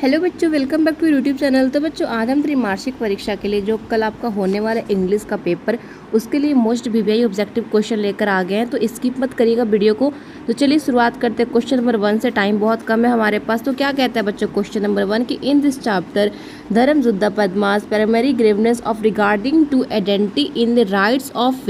Hello बच्चों, welcome back to YouTube channel. तो बच्चों, आज हम त्रैमासिक परीक्षा के लिए जो कल आपका होने वाला इंग्लिश का पेपर, उसके लिए मोस्ट वीवीआई ऑब्जेक्टिव क्वेश्चन लेकर आ गए हैं। तो स्किप मत करिएगा वीडियो को। तो चलिए शुरुआत करते हैं क्वेश्चन नंबर 1 से। टाइम बहुत कम है हमारे पास। तो क्या कहता है बच्चों क्वेश्चन नंबर 1 कि in this chapter Dharmayuddha Padma's primary grievance of regarding to identity in the rights of.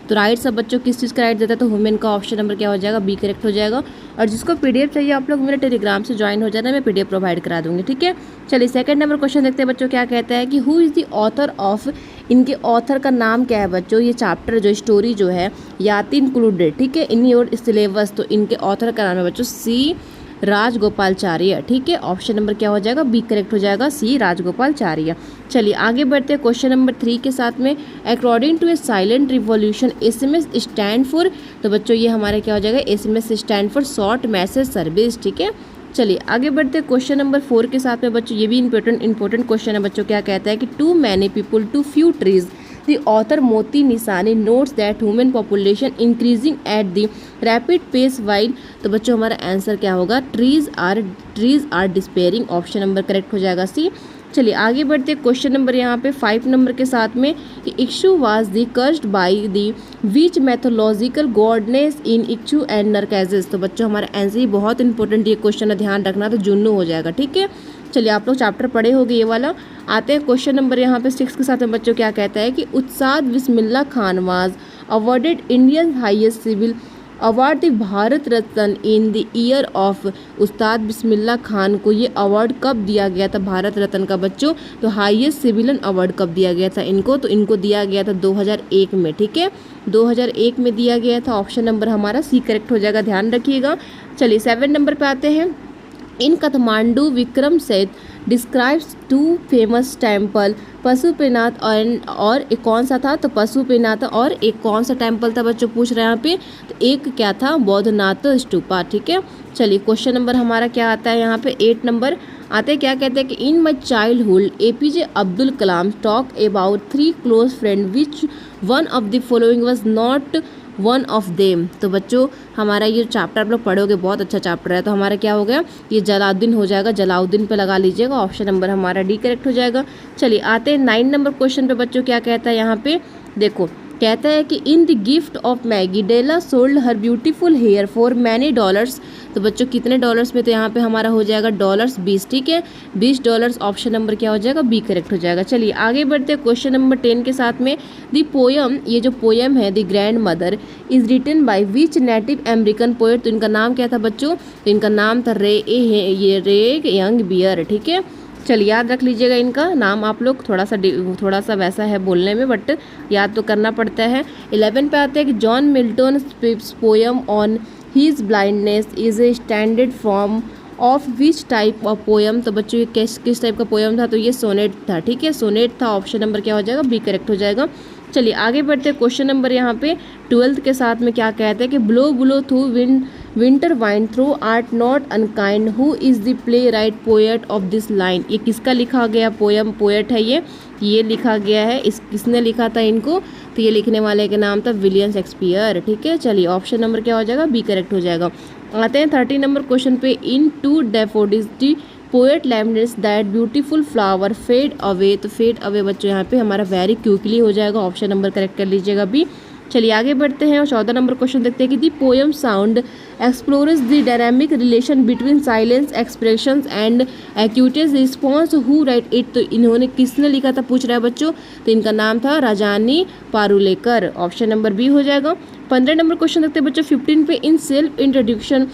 तो राइट्स अब बच्चों किस चीज़ का राइट देता है, तो वुमेन का ऑप्शन नंबर क्या हो जाएगा, बी करेक्ट हो जाएगा। और जिसको पीडीएफ चाहिए आप लोग मेरे टेलीग्राम से ज्वाइन हो जाना, मैं पीडीएफ प्रोवाइड करा दूंगी, ठीक है। चलिए सेकंड नंबर क्वेश्चन देखते हैं बच्चों। क्या कहता है कि who is the author of, इनके ऑथर का नाम क्या है बच्चों। ये चैप्टर जो स्टोरी जो है याति इंक्लूडेड, ठीक है, इन योर सिलेबस। तो इनके ऑथर का नाम है बच्चों सी राजगोपालाचार्य, ठीक है। ऑप्शन नंबर क्या हो जाएगा, बी करेक्ट हो जाएगा, सी राजगोपालाचार्य। चलिए आगे बढ़ते हैं क्वेश्चन नंबर 3 के साथ में। According to a silent revolution SMS stand for. तो बच्चों ये हमारे क्या हो जाएगा, SMS stand for short message service, ठीक है। चलिए आगे बढ़ते हैं क्वेश्चन नंबर 4 के साथ में बच्चों। ये भी इंपॉर्टेंट क्वेश्चन है बच्चों। क्या कहता है कि too many people too few trees. The author Moti Nisani notes that human population increasing at the rapid pace while। तो बच्चों हमारा आंसर क्या होगा, trees are despairing. Option number correct हो जाएगा सी। चलिए आगे बढ़ते क्वेश्चन नंबर यहाँ पे 5 नंबर के साथ में कि Ikshu was the cursed by the which mythological goddess in Ikshu and नरकेजिस। तो बच्चों हमारा आंसर ही बहुत इंपॉर्टेंट ये क्वेश्चन है, ध्यान रखना। तो जुन्नू हो जाएगा, ठीक है। चलिए आप लोग चैप्टर पढ़े होगे ये वाला। आते हैं क्वेश्चन नंबर यहाँ पे 6 के साथ में बच्चों। क्या कहता है कि Ustad Bismillah Khan was awarded Indian highest civil award the Bharat Ratna in the year of. Ustad Bismillah Khan को ये अवार्ड कब दिया गया था, भारत रत्न का बच्चों। तो हाईएस्ट सिविलियन अवार्ड कब दिया गया था इनको, तो इनको दिया गया था 2001 में, ठीक है। 2001 में दिया गया था। ऑप्शन नंबर हमारा सी करेक्ट हो जाएगा, ध्यान रखिएगा। चलिए 7 नंबर पे आते हैं। इन Kathmandu Vikram Seth describes 2 famous temple Pashupatinath और एक कौन सा था, तो पशुपतिनाथ और एक कौन सा टेम्पल था बच्चों पूछ रहे हैं यहाँ पे। तो एक क्या था, बौद्धनाथ स्तूपा, ठीक है। चलिए क्वेश्चन नंबर हमारा क्या आता है यहाँ पे 8 नंबर आते हैं। क्या कहते हैं कि in my childhood APJ Abdul Kalam talk about 3 close friend which one of the following was not one of them. तो बच्चों हमारा ये चैप्टर आप लोग पढ़ोगे, बहुत अच्छा चैप्टर है। तो हमारा क्या हो गया, ये जलाउद्दीन हो जाएगा, जलाउद्दीन पे लगा लीजिएगा। ऑप्शन नंबर हमारा डी करेक्ट हो जाएगा। चलिए आते हैं 9 नंबर क्वेश्चन पे बच्चों। क्या कहता है यहाँ पे, देखो कहता है कि in the gift of Magi Della sold her beautiful hair for many dollars. तो बच्चों कितने डॉलर्स में, तो यहाँ पे हमारा हो जाएगा डॉलर्स 20, ठीक है, $20। ऑप्शन नंबर क्या हो जाएगा, बी करेक्ट हो जाएगा। चलिए आगे बढ़ते हैं क्वेश्चन नंबर 10 के साथ में। द पोयम, ये जो पोयम है the grandmother is written by which native American poet. तो इनका नाम क्या था बच्चों, तो इनका नाम था रे यंग बियर, ठीक है। चलिए याद रख लीजिएगा इनका नाम आप लोग, थोड़ा सा वैसा है बोलने में, बट याद तो करना पड़ता है। 11 पे आते हैं कि John Milton poem on his blindness is a standard form of which type of poem. तो बच्चों ये किस टाइप का पोयम था, तो ये सोनेट था, ठीक है, सोनेट था। ऑप्शन नंबर क्या हो जाएगा, बी करेक्ट हो जाएगा। चलिए आगे बढ़ते हैं क्वेश्चन नंबर यहाँ पे 12 के साथ में। क्या कहते हैं कि blow through winter wine through art not unkind who is the play right poet of this line. ये किसका लिखा गया पोएम, पोएट है ये लिखा गया है, किसने लिखा था इनको, तो ये लिखने वाले का नाम था विलियम शेक्सपियर, ठीक है। चलिए ऑप्शन नंबर क्या हो जाएगा, बी करेक्ट हो जाएगा। आते हैं 13 नंबर क्वेश्चन पे। In 2 daffodils the poet laments that beautiful flower fade away. तो फेड अवे बच्चों यहाँ पे हमारा वेरी क्विकली हो जाएगा। ऑप्शन नंबर करेक्ट कर लीजिएगा बी। चलिए आगे बढ़ते हैं और 14 नंबर क्वेश्चन देखते हैं कि the poem sound explores the dynamic relation between silence expressions and acutes response who write it. तो इन्होंने किसने लिखा था पूछ रहा है बच्चों, तो इनका नाम था Rajani Parulekar. Option number B हो जाएगा। 15 नंबर क्वेश्चन देखते हैं बच्चों 15 पे। इन सेल्फ इंट्रोडक्शन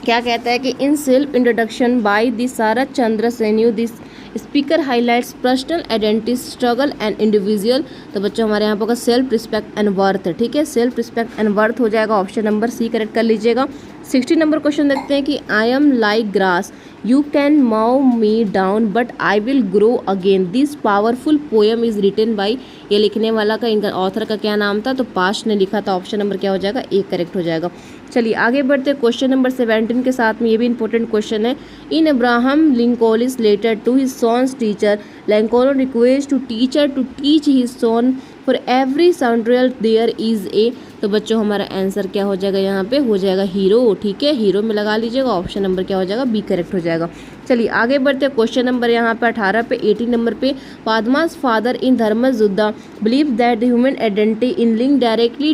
क्या कहता है कि in self introduction by the Sara Chandra सेन्यू this speaker highlights personal identity struggle and individual. तो बच्चों हमारे यहाँ पर होगा सेल्फ रिस्पेक्ट एंड वर्थ, ठीक है, सेल्फ रिस्पेक्ट एंड वर्थ हो जाएगा। ऑप्शन नंबर सी करेक्ट कर लीजिएगा। 60 नंबर क्वेश्चन देखते हैं कि I am like grass you can mow me down but I will grow again this powerful poem is written by. ये लिखने वाला का, इनका ऑथर का क्या नाम था, तो पास्ट ने लिखा था। ऑप्शन नंबर क्या हो जाएगा, ए करेक्ट हो जाएगा। चलिए आगे बढ़ते क्वेश्चन नंबर 17 के साथ में। ये भी इंपॉर्टेंट क्वेश्चन है। In Abraham Lincoln's letter to his son's teacher Lincoln request to teacher to teach his son for every scoundrel there is a, तो बच्चों हमारा आंसर क्या हो जाएगा यहाँ पे, हो जाएगा हीरो। ठीक है, हीरो में लगा लीजिएगा, ऑप्शन नंबर क्या हो जाएगा, बी करेक्ट हो जाएगा। चलिए आगे बढ़ते हैं, क्वेश्चन नंबर यहाँ पे 18 पे 18 नंबर पे, Padma's father in Dharmayuddha believe that the human identity in link directly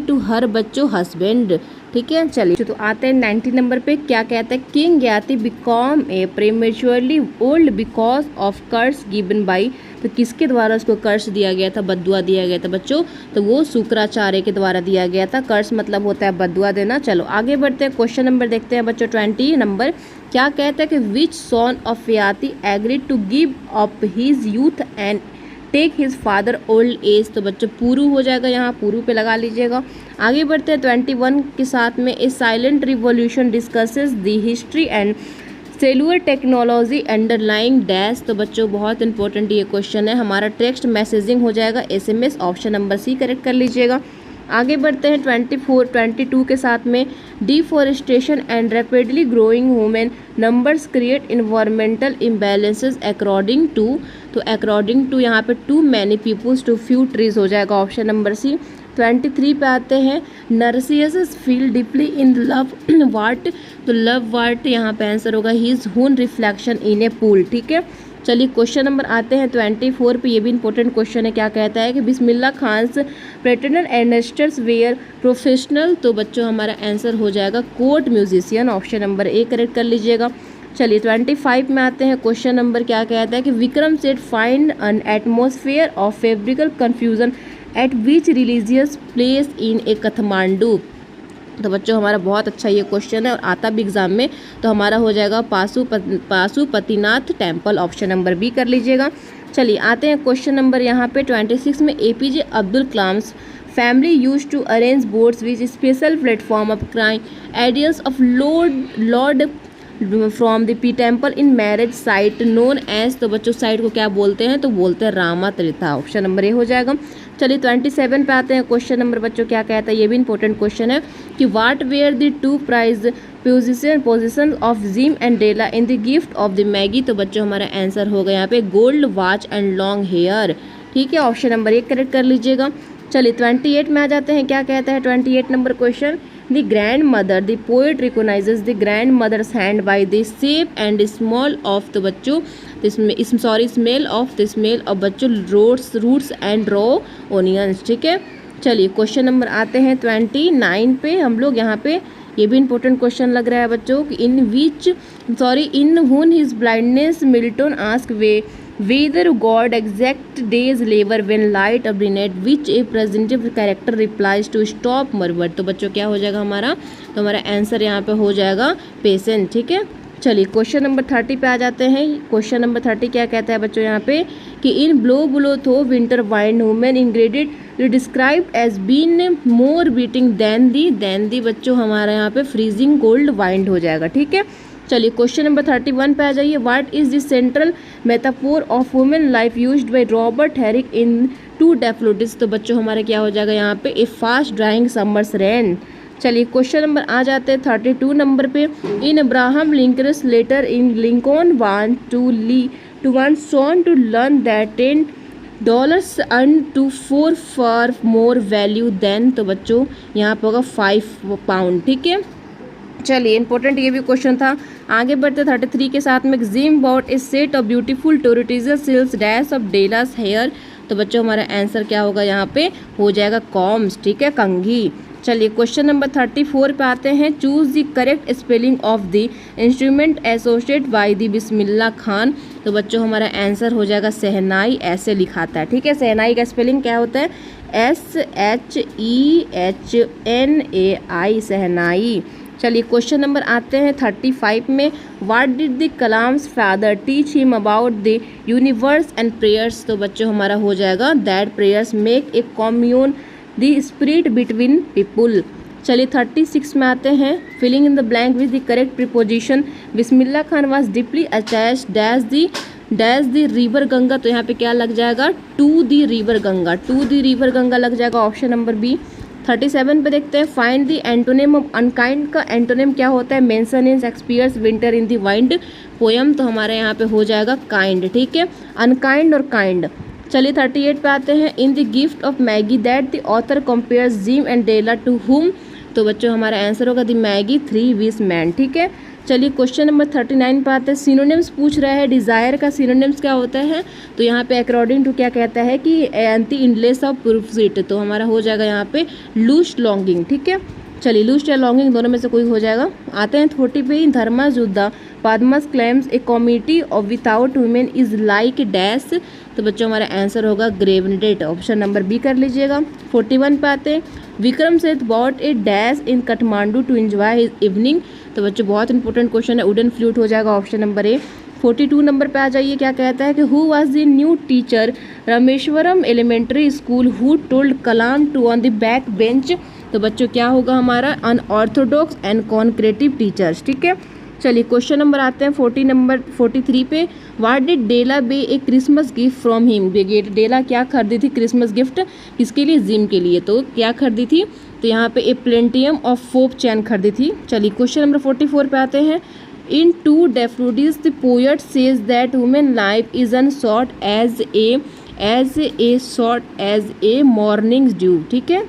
to her बच्चों हस्बैंड। ठीक है, चलिए तो आते हैं 90 नंबर पे, क्या कहते हैं, king Yayati become a prematurely old because of curse given by, तो किसके द्वारा उसको कर्स दिया गया था, बद्दुआ दिया गया था बच्चों, तो वो शुक्राचार्य के द्वारा दिया गया था। कर्स मतलब होता है बद्दुआ देना। चलो आगे बढ़ते हैं, क्वेश्चन नंबर देखते हैं बच्चों 20 नंबर, क्या कहते हैं कि which son of Yati agreed to give up his youth and take his father old age, तो बच्चों पुरु हो जाएगा, यहाँ पुरु पे लगा लीजिएगा। आगे बढ़ते हैं 21 के साथ में, a silent revolution discusses the history and cellular technology underlying dash, तो बच्चों बहुत इंपॉर्टेंट ये क्वेश्चन है, हमारा टेक्स्ट मैसेजिंग हो जाएगा SMS, option number C correct कर लीजिएगा। आगे बढ़ते हैं 22 के साथ में, deforestation and rapidly growing human numbers create environmental imbalances according to, तो अकॉर्डिंग टू यहाँ पे too many peoples too few trees हो जाएगा, ऑप्शन नंबर सी। 23 पे आते हैं, Narcissus feel deeply in love what, तो लव वाट यहाँ पे आंसर होगा हिज हून रिफ्लेक्शन इन ए पूल। ठीक है, चलिए क्वेश्चन नंबर आते हैं 24 पे, ये भी इंपॉर्टेंट क्वेश्चन है, क्या कहता है कि बिस्मिल्लाह खान्स पैटर्नर एंडस्टर्स वेयर प्रोफेशनल, तो बच्चों हमारा आंसर हो जाएगा court musician, option number A correct कर लीजिएगा। चलिए 25 में आते हैं, क्वेश्चन नंबर क्या कहता है कि Vikram Seth find an atmosphere of febrile confusion at which religious place in a Kathmandu, तो बच्चों हमारा बहुत अच्छा ये क्वेश्चन है और आता भी एग्जाम में, तो हमारा हो जाएगा पाशुपतिनाथ टेम्पल, ऑप्शन नंबर बी कर लीजिएगा। चलिए आते हैं क्वेश्चन नंबर यहाँ पे 26 में, APJ Abdul Kalam's family use to arrange boards which special platform of crime ideals of lord from the P temple in marriage site known as, तो बच्चों साइट को क्या बोलते हैं, तो बोलते हैं रामा तीर्था, ऑप्शन नंबर ए हो जाएगा। चलिए 27 पे आते हैं, क्वेश्चन नंबर बच्चों क्या कहता है, ये भी इंपॉर्टेंट क्वेश्चन है कि what were the two prize positions of Jim and Della in the gift of the Maggi, तो बच्चों हमारा आंसर होगा यहाँ पे gold watch and long hair. ठीक है, ऑप्शन नंबर 1 करेक्ट कर लीजिएगा। चलिए 28 में आ जाते हैं, क्या कहता है 28 number question, the grandmother the poet recognizes the grandmother's hand by the shape and small of, तो बच्चों स्मेल ऑफ बच्चों रूट्स एंड रॉ ओनियंस। ठीक है, चलिए क्वेश्चन नंबर आते हैं 29 पे, हम लोग यहाँ पे ये भी इंपॉर्टेंट क्वेश्चन लग रहा है बच्चों, इन हुन his blindness Milton ask whether God exact days labor when light of the night which a presentative character replies to stop murmur, तो बच्चों क्या हो जाएगा हमारा, तो हमारा आंसर यहाँ पे हो जाएगा पेशेंट। ठीक है, चलिए क्वेश्चन नंबर 30 पे आ जाते हैं, क्वेश्चन नंबर 30 क्या कहता है बच्चों यहाँ पे कि in blow thou winter wind women ingratitude described as been more biting than the बच्चों हमारा यहाँ पे फ्रीजिंग कोल्ड वाइंड हो जाएगा। ठीक है, चलिए क्वेश्चन नंबर 31 पे आ जाइए, what is the central metaphor of women life used by Robert Herrick in to daffodils, तो बच्चों हमारा क्या हो जाएगा यहाँ पे a fast drying summer's rain. चलिए क्वेश्चन नंबर आ जाते हैं 32 नंबर पे, in Abraham Lincoln's letter in Lincoln want son to learn that $10 earn to 4 for more value than, तो बच्चों यहाँ पे होगा 5 पाउंड। ठीक है, चलिए इंपॉर्टेंट ये भी क्वेश्चन था। आगे बढ़ते 33 के साथ में, Jim bought a set of beautiful tortoise shells dash of Della's hair, तो बच्चों हमारा आंसर क्या होगा यहाँ पे हो जाएगा कॉम्स। ठीक है, कंघी। चलिए क्वेश्चन नंबर 34 पे आते हैं, choose the correct spelling of the instrument associate by the Bismillah Khan, तो बच्चों हमारा आंसर हो जाएगा सहनाई, ऐसे लिखाता है। ठीक है, सहनाई का स्पेलिंग क्या होता है, SHEHNAI, सहनाई। चलिए क्वेश्चन नंबर आते हैं 35 में, what did the Kalam's father teach him about the universe and prayers, तो बच्चों हमारा हो जाएगा that prayers make a commune the spirit between people. चलिए 36 में आते हैं, filling in the blank with the correct preposition, Bismillah Khan was deeply attached dash the river Ganga, तो यहाँ पे क्या लग जाएगा टू द रिवर गंगा लग जाएगा, ऑप्शन नंबर बी। 37 पे देखते हैं, find the antonym of unkind का एंटोनिम क्या होता है, mention in Shakespeare's winter in the wind poem, तो हमारे यहाँ पे हो जाएगा काइंड। ठीक है, अनकाइंड और काइंड। चलिए 38 पे आते हैं। In the gift of Magi that the author compares Jim and Della to whom. तो बच्चों हमारा आंसर होगा द मैगी 3 विश मैन। ठीक है, चलिए क्वेश्चन नंबर 39 पे आते हैं। सिनोनिम्स पूछ रहा है, डिज़ायर का सिनोनिम्स क्या होता है? तो यहाँ पे अकॉर्डिंग टू क्या कहता है कि एंटी इनलेस ऑफ प्रूफिट, तो हमारा हो जाएगा यहाँ पे लूज लॉन्गिंग। ठीक है, चलिए लूज या लॉन्गिंग दोनों में से कोई हो जाएगा। आते हैं 40 पे। Dharmayuddha Padma's claims a committee of without women is like dash. तो बच्चों हमारा आंसर होगा ग्रेविडेट, ऑप्शन नंबर बी कर लीजिएगा। 41 पे आते हैं। Vikram Seth bought a dash in Kathmandu to enjoy his evening. तो बच्चों बहुत इंपॉर्टेंट क्वेश्चन है, वुडन फ्लूट हो जाएगा, ऑप्शन नंबर ए। 42 नंबर पे आ जाइए। क्या कहता है कि who was the new teacher Rameswaram elementary school who told Kalam to on the back bench. तो बच्चों क्या होगा हमारा अनऑर्थोडॉक्स एंड कॉन्क्रेटिव टीचर्स। ठीक है, चलिए क्वेश्चन नंबर आते हैं 43 पे। What did Della buy a Christmas gift from him. Della क्या खरीदी थी क्रिसमस गिफ्ट, किसके लिए? जिम के लिए। तो क्या खरीदी थी? तो यहाँ पे ए प्लेंटियम ऑफ फोप चैन खरीदी थी। चलिए क्वेश्चन नंबर 44 पे आते हैं। In 2 daffodils the poet says that women life is an short age a morning dew. ठीक है,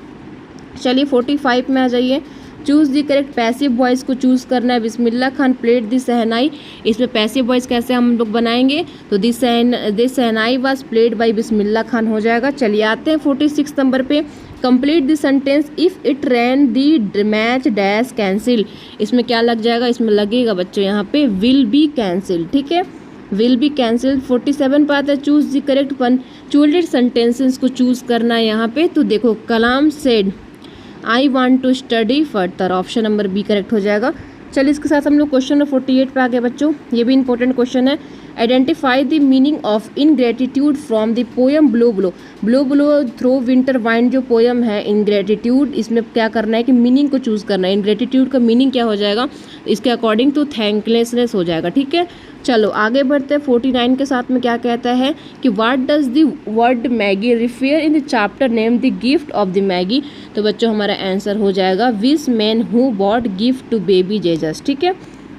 चलिए 45 में आ जाइए। Choose the correct passive voice को चूज़ करना है। Bismillah Khan played the shehnai. इसमें पैसिव वॉइस कैसे हम लोग बनाएंगे? तो the shehnai was played by Bismillah Khan हो जाएगा। चलिए आते हैं 46 नंबर पे। Complete the sentence if it rain the match dash cancel. इसमें क्या लग जाएगा? इसमें लगेगा बच्चों यहाँ पे विल बी कैंसिल। ठीक है, विल बी कैंसिल। 47 पे आता है। Choose the correct punctuated sentences को चूज़ करना है यहाँ पे। तो देखो Kalam said I want to study further, option number B correct हो जाएगा। चलिए इसके साथ हम लोग क्वेश्चन नंबर 48 पे आ गए बच्चों। ये भी इंपॉर्टेंट क्वेश्चन है। Identify the meaning of ingratitude from the poem blow blow. Blow blow thou winter wind जो पोएम है इनग्रेटिट्यूड, इसमें क्या करना है कि मीनिंग को चूज़ करना है। इनग्रेटिट्यूड का मीनिंग क्या हो जाएगा? इसके अकॉर्डिंग टू थैंकलेसनेस हो जाएगा। ठीक है, चलो आगे बढ़ते हैं। 49 के साथ में क्या कहता है कि what does the word magi refer in the chapter name the gift of the Maggi. तो बच्चों हमारा आंसर हो जाएगा wise man who bought gift to baby Jesus. ठीक है,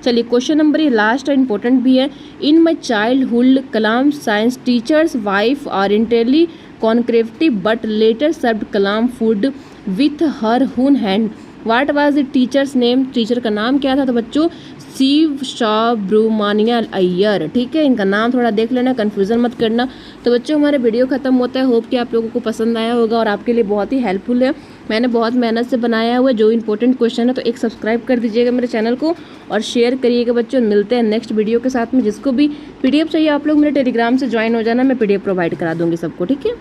चलिए क्वेश्चन नंबर ये लास्ट और इंपॉर्टेंट भी है। In my childhood Kalam science teacher's wife are initially conservative but later served Kalam food with her own hand. What was the teacher's name. Teacher का नाम क्या था? तो बच्चों शिव सुब्रमण्य अय्यर। ठीक है, इनका नाम थोड़ा देख लेना, कन्फ्यूज़न मत करना। तो बच्चों हमारे वीडियो खत्म होता है। होप कि आप लोगों को पसंद आया होगा और आपके लिए बहुत ही हेल्पफुल है। मैंने बहुत मेहनत से बनाया हुआ है जो इंपॉर्टेंट क्वेश्चन है। तो एक सब्सक्राइब कर दीजिएगा मेरे चैनल को और शेयर करिएगा बच्चों। मिलते हैं नेक्स्ट वीडियो के साथ में। जिसको भी PDF चाहिए आप लोग मेरे टेलीग्राम से ज्वाइन हो जाना, मैं PDF प्रोवाइड करा दूँगी सबको। ठीक है।